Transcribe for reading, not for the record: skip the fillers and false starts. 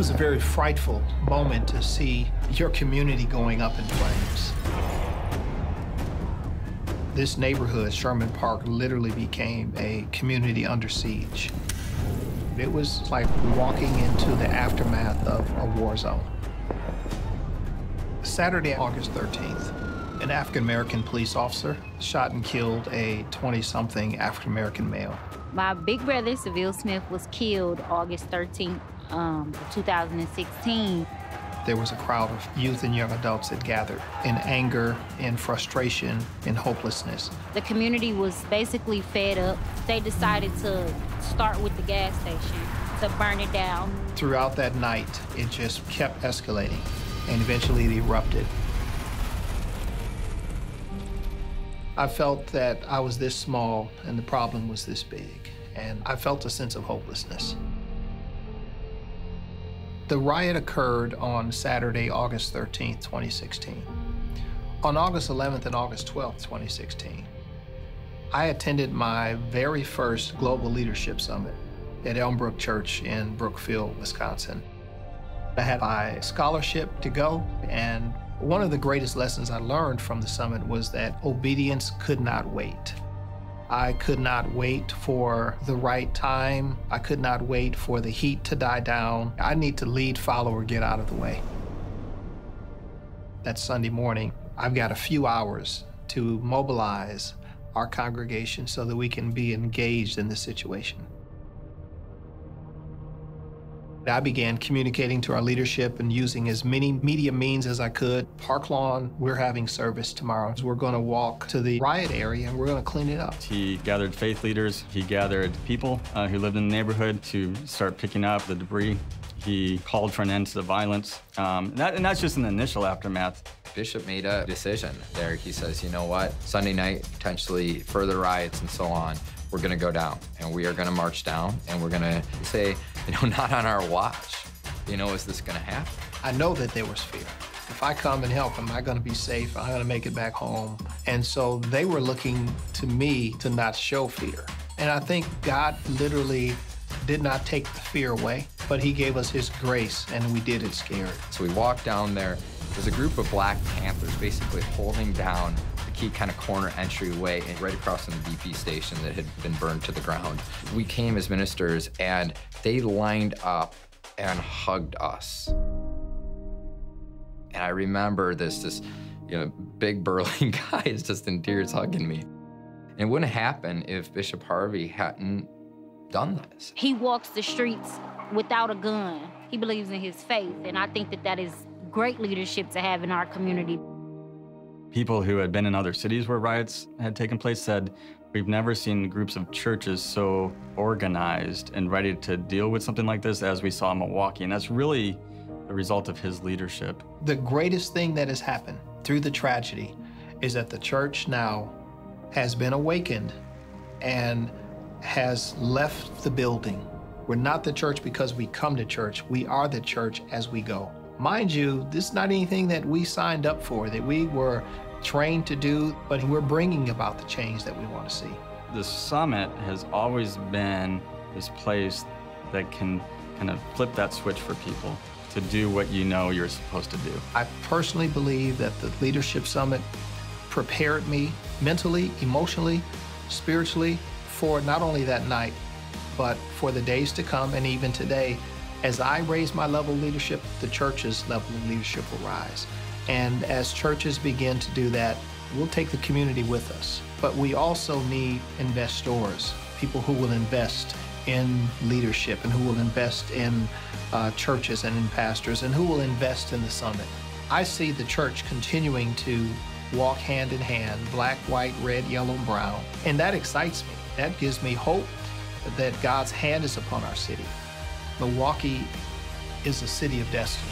was a very frightful moment to see your community going up in flames. This neighborhood, Sherman Park, literally became a community under siege. It was like walking into the aftermath of a war zone. Saturday, August 13th, an African-American police officer shot and killed a 20-something African-American male. My big brother, Seville Smith, was killed August 13th, 2016. There was a crowd of youth and young adults that gathered in anger, in frustration, in hopelessness. The community was basically fed up. They decided to start with the gas station, to burn it down. Throughout that night, it just kept escalating, and eventually it erupted. I felt that I was this small and the problem was this big, and I felt a sense of hopelessness. The riot occurred on Saturday, August 13th, 2016. On August 11th and August 12th, 2016, I attended my very first Global Leadership Summit at Elmbrook Church in Brookfield, Wisconsin. I had my scholarship to go, and one of the greatest lessons I learned from the summit was that obedience could not wait. I could not wait for the right time. I could not wait for the heat to die down. I need to lead, follow, or get out of the way. That Sunday morning, I've got a few hours to mobilize our congregation so that we can be engaged in this situation. I began communicating to our leadership and using as many media means as I could. Park Lawn, we're having service tomorrow. We're going to walk to the riot area and we're going to clean it up. He gathered faith leaders. He gathered people who lived in the neighborhood to start picking up the debris. He called for an end to the violence. And that's just an initial aftermath. Bishop made a decision there. He says, you know what, Sunday night, potentially further riots and so on, we're gonna go down and we are gonna march down and we're gonna say, you know, not on our watch. You know, is this gonna happen? I know that there was fear. If I come and help, am I gonna be safe? Am I gonna make it back home? And so they were looking to me to not show fear. And I think God literally did not take the fear away, but he gave us his grace and we did it scared. So we walked down there. There's a group of Black Panthers basically holding down the key kind of corner entryway and right across from the BP station that had been burned to the ground. We came as ministers and they lined up and hugged us. And I remember this you know, big burly guy is just in tears hugging me. And it wouldn't happen if Bishop Harvey hadn't done this. He walks the streets without a gun. He believes in his faith, and I think that that is great leadership to have in our community. People who had been in other cities where riots had taken place said, we've never seen groups of churches so organized and ready to deal with something like this as we saw in Milwaukee, and that's really the result of his leadership. The greatest thing that has happened through the tragedy is that the church now has been awakened and has left the building. We're not the church because we come to church. We are the church as we go. Mind you, this is not anything that we signed up for, that we were trained to do, but we're bringing about the change that we want to see. The summit has always been this place that can kind of flip that switch for people to do what you know you're supposed to do. I personally believe that the Leadership Summit prepared me mentally, emotionally, spiritually for not only that night, but for the days to come and even today. As I raise my level of leadership, the church's level of leadership will rise. And as churches begin to do that, we'll take the community with us. But we also need investors, people who will invest in leadership and who will invest in churches and in pastors and who will invest in the summit. I see the church continuing to walk hand in hand, black, white, red, yellow, brown, and that excites me. That gives me hope that God's hand is upon our city. Milwaukee is a city of destiny.